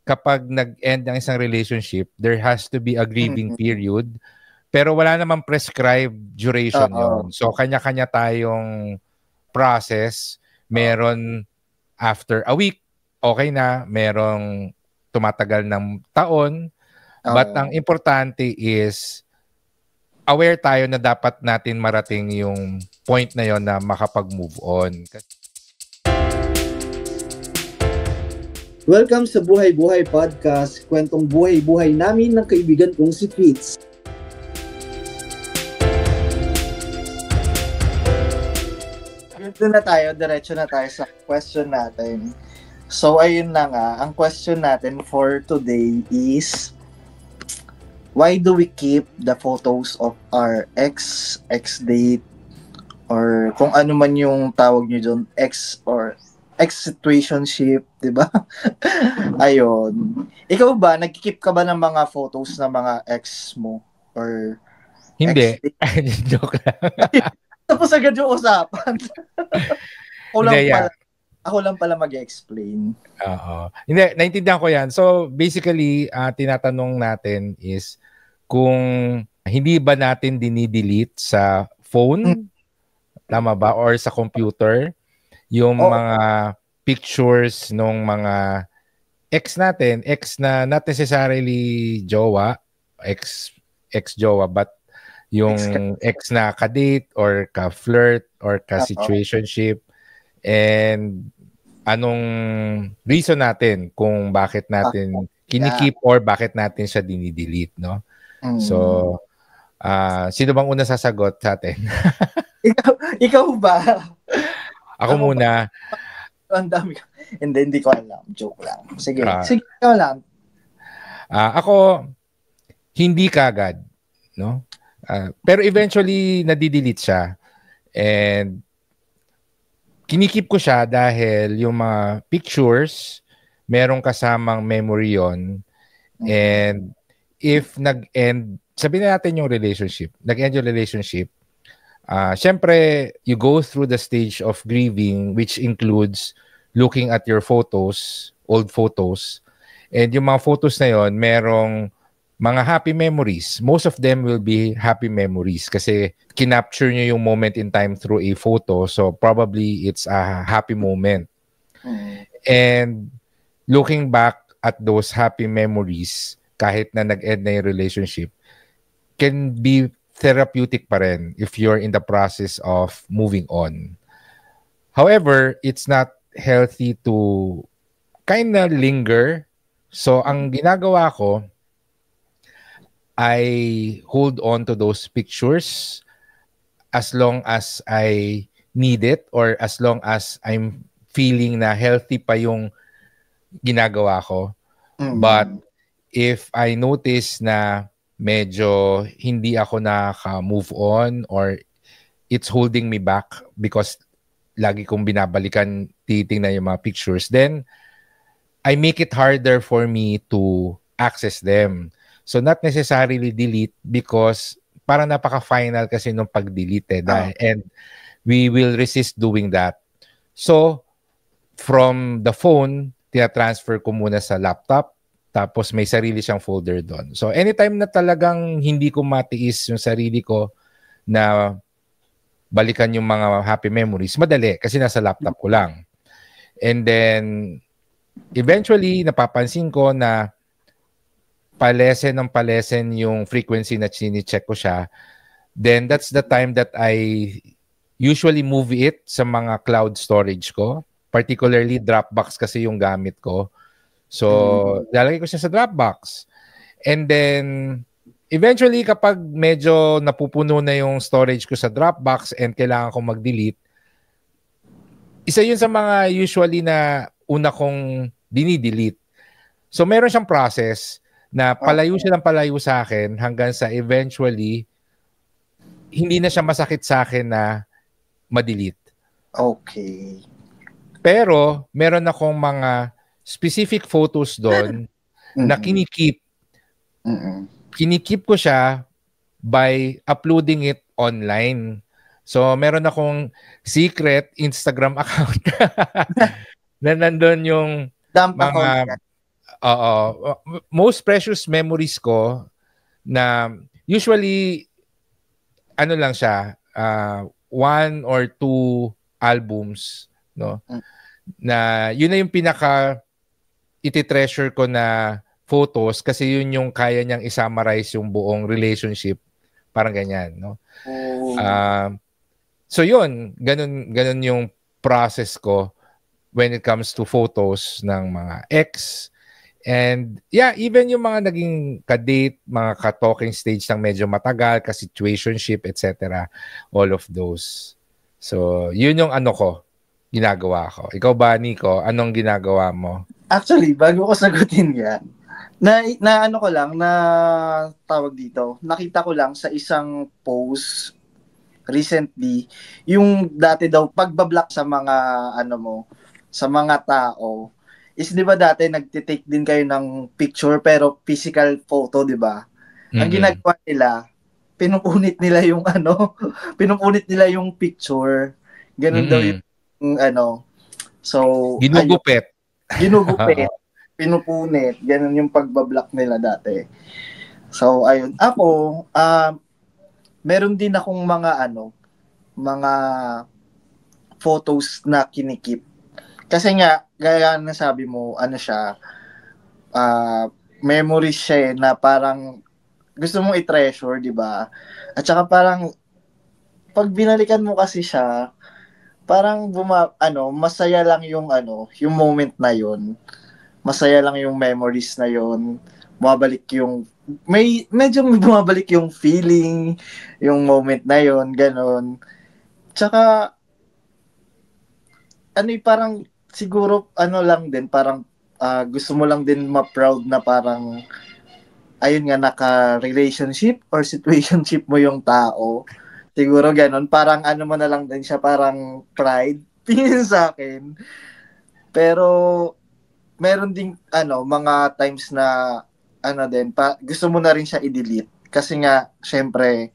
kapag nag-end ang isang relationship, there has to be a grieving period. Pero wala namang prescribed duration yon. So, kanya-kanya tayong process. Meron after a week, okay na. Merong tumatagal ng taon. But ang importante is aware tayo na dapat natin marating yung point na yon na makapag-move on. Welcome sa Buhay Buhay Podcast, kwentong buhay-buhay namin ng kaibigan kong si Fitz. Diretso na tayo sa question natin. So ayun na nga, ang question natin for today is, why do we keep the photos of our ex-date, or kung ano man yung tawag nyo dun, ex or ex-situationship, di ba? Ayun. Ikaw ba, nagkikip ka ba ng mga photos ng mga ex mo? Or hindi. Joke lang. Tapos agad yung usapan. Ako lang pala mag-explain. Hindi, naintindihan ko yan. So, basically, tinatanong natin is kung hindi ba natin dinidelete sa phone, tama ba? Or sa computer, yung mga pictures nung mga ex natin, ex na not necessarily jowa, ex-jowa, but yung ex na ka-date or ka-flirt or ka-situationship, and anong reason natin kung bakit natin kinikip or bakit natin siya dinidelete, no? So, sino bang una sasagot sa atin? Ikaw ba? Ako muna. Ang dami. Hindi ko alam. Joke lang. Sige, ikaw lang. Ako, hindi kagad, no? Pero eventually, nadidelete siya. And kinikip ko siya dahil yung mga pictures, merong kasamang memory yon. And if nag-end, sabihin natin yung relationship, nag-end yung relationship, syempre, you go through the stage of grieving, which includes looking at your photos, old photos. And yung mga photos na yon, merong mga happy memories. Most of them will be happy memories kasi kinapture nyo yung moment in time through a photo. So probably it's a happy moment. And looking back at those happy memories, kahit na nag-end na yung relationship, can be therapeutic pa rin if you're in the process of moving on. However, it's not healthy to kind of linger. So, ang ginagawa ko, I hold on to those pictures as long as I need it or as long as I'm feeling na healthy pa yung ginagawa ko. But if I notice na medyo hindi ako nakaka-move on or it's holding me back because lagi kong binabalikan, titingnan yung mga pictures, then I make it harder for me to access them. So not necessarily delete because parang napaka-final kasi nung pag-delete and we will resist doing that. So from the phone, tina-transfer ko muna sa laptop. Tapos may sarili siyang folder doon. So anytime na talagang hindi ko matiis yung sarili ko na balikan yung mga happy memories, madali kasi nasa laptop ko lang. And then eventually napapansin ko na palesen yung frequency na chine-check ko siya. Then that's the time that I usually move it sa mga cloud storage ko. Particularly Dropbox kasi yung gamit ko. So, lalagay ko siya sa Dropbox. And then, eventually, kapag medyo napupuno na yung storage ko sa Dropbox and kailangan kong mag-delete, isa yun sa mga usually na una kong dinidelete. So, meron siyang process na palayo siya ng palayo sa akin hanggang sa eventually, hindi na siya masakit sa akin na ma-delete. Okay. Pero, meron akong mga specific photos doon na kinikip. Kinikip ko siya by uploading it online. So, meron akong secret Instagram account na nandun yung mga most precious memories ko na usually ano lang siya, one or two albums, no? Na yun na yung pinaka iti-treasure ko na photos kasi yun yung kaya niyang i-summarize yung buong relationship, parang ganyan, no? So yun, ganun yung process ko when it comes to photos ng mga ex. And yeah, even yung mga naging ka-date, mga ka-talking stage ng medyo matagal, ka-situationship, etc. All of those. So, yun yung ginagawa ko. Ikaw ba, Nico? Anong ginagawa mo? Actually, bago ko sagutin yan, na ano ko lang, na tawag dito, nakita ko lang sa isang post recently, yung dati daw, pagbablock sa mga, sa mga tao, is di ba dati nagtitake din kayo ng picture pero physical photo, di ba? Ang ginagawa nila, pinupunit nila yung pinupunit nila yung picture. Ganun daw yung so ginugupit. Ginugupit, pinupunit, ganun yung pagbablock nila dati. So ayun, ako meron din akong mga mga photos na kinikip. Kasi nga, gaya na sabi mo, siya, memories siya na parang gusto mong i-treasure, di ba? At saka parang, pag binalikan mo kasi siya, parang masaya lang yung yung moment na yon. Masaya lang yung memories na yon. Bumabalik yung, medyo bumabalik yung feeling, yung moment na yon, ganon. Tsaka, parang, siguro lang din parang gusto mo lang din ma-proud na parang ayun nga naka-relationship or situationship mo yung tao. Siguro ganun, parang mo na lang din siya, parang pride tingin sa akin. Pero meron ding mga times na din gusto mo na rin siya i-delete kasi nga syempre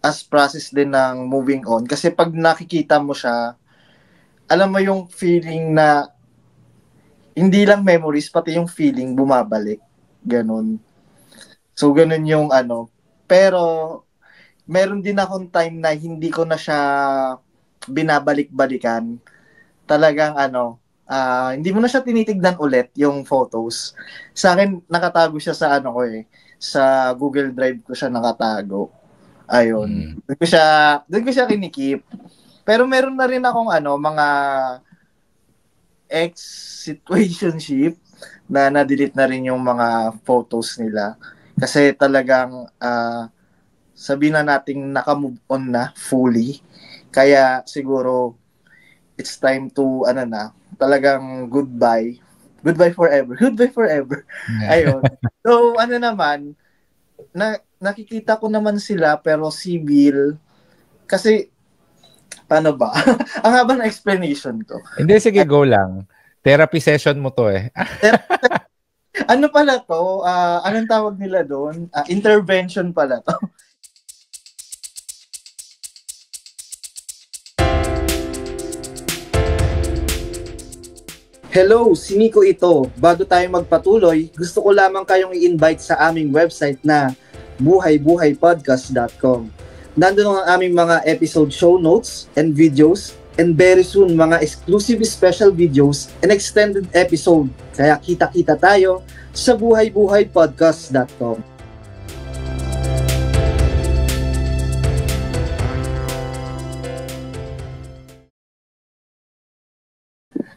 as process din ng moving on, kasi pag nakikita mo siya, alam mo yung feeling na hindi lang memories, pati yung feeling bumabalik. Ganun. So, ganun yung Pero, meron din akong time na hindi ko na siya binabalik-balikan. Talagang hindi mo na siya tinitignan ulit yung photos. Sa akin, nakatago siya sa sa Google Drive ko siya nakatago. Ayun. Doon ko siya kinikip. Pero meron na rin akong mga ex-situationship na na-delete na rin yung mga photos nila. Kasi talagang sabihin na nating naka-move on na fully. Kaya siguro it's time to talagang goodbye. Goodbye forever. Goodbye forever. Ayun. So naman, nakikita ko naman sila pero civil kasi paano ba? Ang haba ng explanation ko. Hindi, sige, go lang. Therapy session mo to eh. Ano pala to? Anong tawag nila doon? Intervention pala to. Hello, si Nico ito. Bago tayo magpatuloy, gusto ko lamang kayong i-invite sa aming website na buhaybuhaypodcast.com. Nandun ang aming mga episode show notes and videos, and very soon mga exclusive special videos and extended episode. Kaya kita-kita tayo sa buhaybuhaypodcast.com.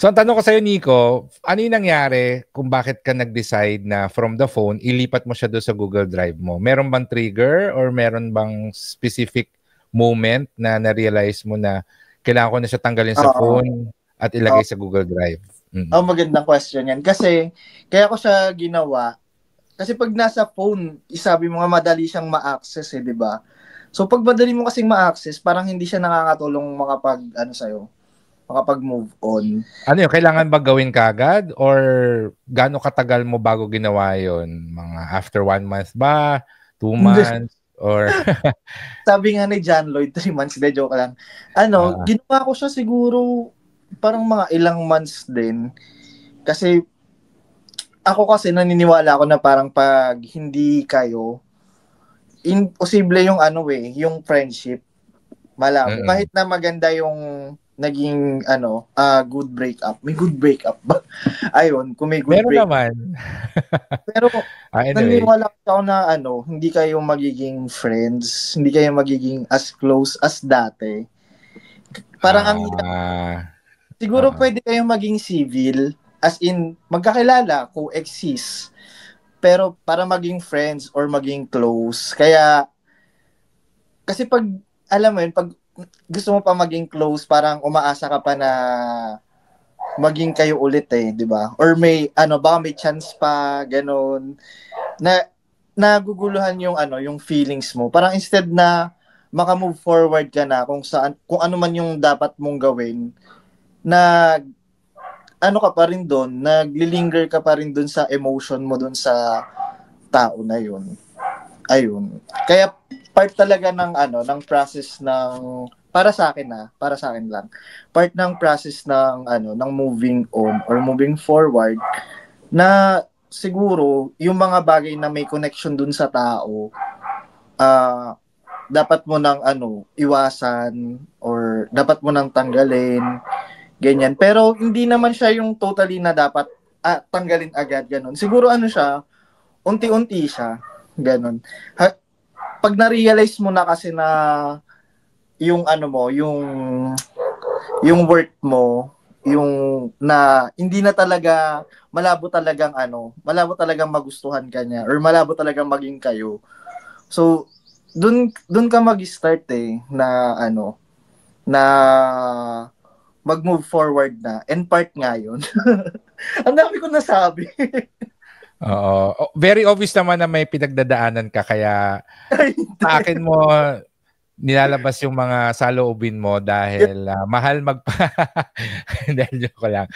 So, ang tanong ko sa'yo, Nico, ano yung nangyari kung bakit ka nag-decide na from the phone, ilipat mo siya doon sa Google Drive mo? Meron bang trigger or meron bang specific moment na na-realize mo na kailangan ko na siya tanggalin sa phone at ilagay sa Google Drive? Magandang question yan. Kasi, kaya ko siya ginawa, kasi pag nasa phone, isabi mo nga madali siyang ma-access di ba? So, pag madali mo kasing ma-access, parang hindi siya nakakatulong makapag, makapag-move on. Ano yun? Kailangan ba gawin kagad? Or gaano katagal mo bago ginawa yun? Mga after 1 month ba? 2 months? Or sabi nga ni John Lloyd, 3 months, de joke lang. Ginawa ko siya siguro parang mga ilang months din. Kasi ako kasi naniniwala ako na parang pag hindi kayo, imposible yung ano yung friendship. Malabo. Mm. Kahit na maganda yung naging good breakup. May good breakup ba? Ayun, kung may good Meron break. naman. Pero Anyway. naniniwala ako na hindi kayo magiging friends, hindi kayo magiging as close as dati. Parang ang Ah, siguro oo. pwede kayong maging civil, as in magkakilala, coexist. Pero para maging friends or maging close, kaya kasi pag alam mo yun, pag gusto mo pa maging close, parang umaasa ka pa na maging kayo ulit di ba? Or may baka may chance pa ganun na naguguluhan yung yung feelings mo. Parang instead na maka-move forward ka na kung ano man yung dapat mong gawin, na ka pa rin doon, naglilinger ka pa rin doon sa emotion mo doon sa tao na yun. Ayun. Kaya part talaga ng ng process ng para sa akin lang. Part ng process ng ng moving on or moving forward na siguro yung mga bagay na may connection dun sa tao, dapat mo nang iwasan or dapat mo nang tanggalin, ganyan. Pero hindi naman siya yung totally na dapat tanggalin agad ganun. Siguro siya, unti-unti siya, ganun. Pag na-realize mo na kasi na yung mo, yung worth mo, yung na hindi na talaga malabo talagang magustuhan ka niya or malabo talagang maging kayo. So, dun ka mag-start na na mag-move forward na. And part nga yun. Ang dami ko nasabi. Oo. Very obvious naman na may pinagdadaanan ka kaya sa akin mo nilalabas yung mga saloobin mo dahil mahal dahil joke lang.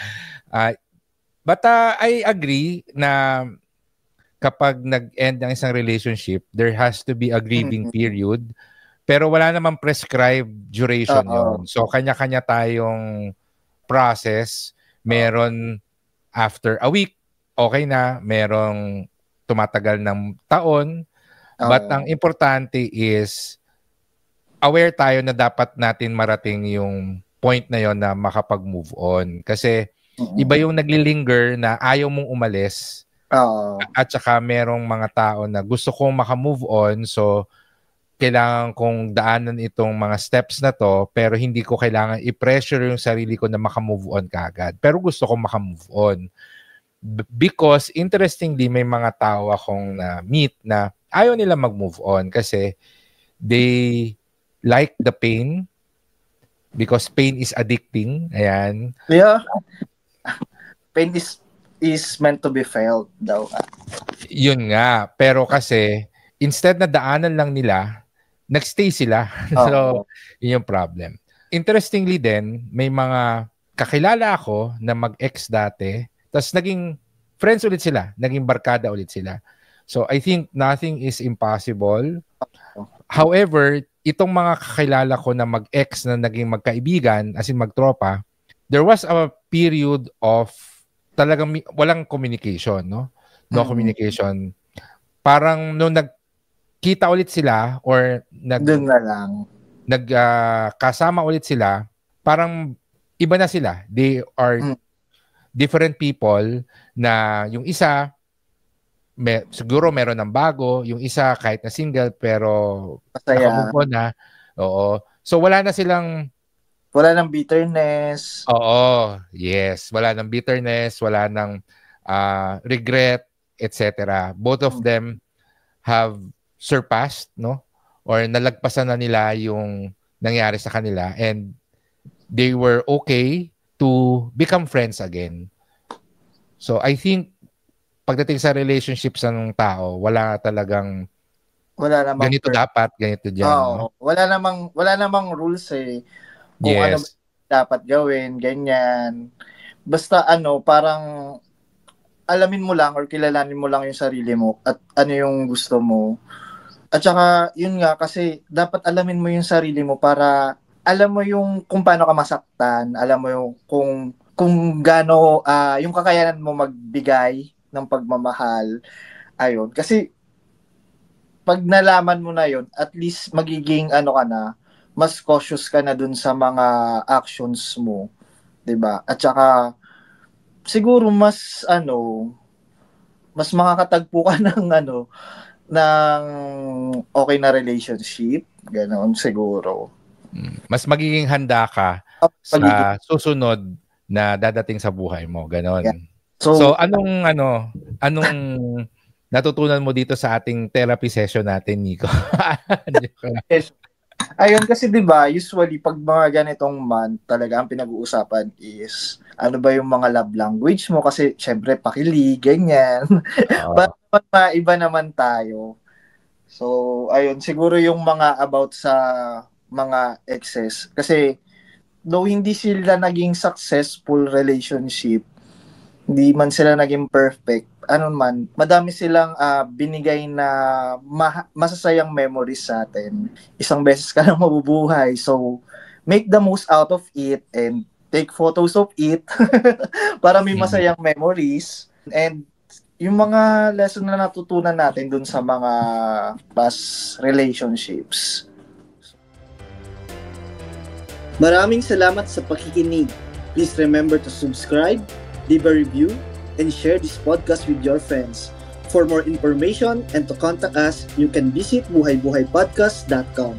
But I agree na kapag nag-end ang isang relationship, there has to be a grieving period. Pero wala namang prescribed duration yon. So, kanya-kanya tayong process. Meron after a week, okay na. Merong tumatagal ng taon. But ang importante is aware tayo na dapat natin marating yung point na yon na makapag-move on. Kasi iba yung naglilinger na ayaw mong umalis. At saka merong mga tao na gusto kong makamove on. So, kailangan kong daanan itong mga steps na to pero hindi ko kailangan i-pressure yung sarili ko na makamove on kaagad. Pero gusto kong makamove on. Because interestingly, may mga tao akong na-meet na ayaw nila mag-move on kasi they like the pain because pain is addicting. Ayan. Yeah. Pain is meant to be felt daw. Yun nga. Pero kasi instead na daanan lang nila, nagstay sila. So, yun yung problem. Interestingly din, may mga kakilala ako na mag-ex dati, tapos naging friends ulit sila, naging barkada ulit sila. So, I think nothing is impossible. However, itong mga kakilala ko na mag-ex na naging magkaibigan, as in magtropa, there was a period of talagang walang communication, no? No communication. Parang nung nagkita ulit sila or doon na lang. Kasama ulit sila, parang iba na sila. They are different people na yung isa siguro meron ng bago, yung isa kahit na single pero nakamove on na. Oo. So wala ng bitterness. Oo, yes. Wala ng bitterness, wala ng regret, etc. Both of them have surpassed, no? Or nalagpasan na nila yung nangyari sa kanila and they were okay to become friends again. So I think pagdating sa relationships ng tao, wala namang ganito dapat, ganito diyan, no? Wala namang rules kung ano dapat gawin, ganyan. Basta parang alamin mo lang or kilalanin mo lang yung sarili mo at ano yung gusto mo. At saka, yun nga, kasi dapat alamin mo yung sarili mo para alam mo yung kung paano ka masaktan, alam mo yung kung gaano yung kakayanan mo magbigay ng pagmamahal. Ayun. Kasi, pag nalaman mo na yon, at least magiging ano ka na, mas cautious ka na dun sa mga actions mo. 'Di ba? At saka, siguro mas makakatagpo ka ng ng okay na relationship. Ganon siguro. Mas magiging handa ka Magiging, sa susunod na dadating sa buhay mo, ganon. yeah. So anong natutunan mo dito sa ating therapy session natin, Nico? Ayun, kasi 'di ba, usually pag mga ganitong month, talaga ang pinag-uusapan is ano ba yung mga love language mo, kasi syempre pakilig, ganyan. Para naman maiba naman tayo. So, ayun, siguro yung mga about sa mga exes, kasi though hindi sila naging successful relationship, hindi man sila naging perfect, ano man, madami silang binigay na masasayang memories sa atin. Isang beses ka lang mabubuhay, so make the most out of it and take photos of it para may masayang memories. And yung mga lesson na natutunan natin dun sa mga past relationships. Maraming salamat sa pakikinig. Please remember to subscribe, leave a review, and share this podcast with your friends. For more information and to contact us, you can visit buhaybuhaypodcast.com.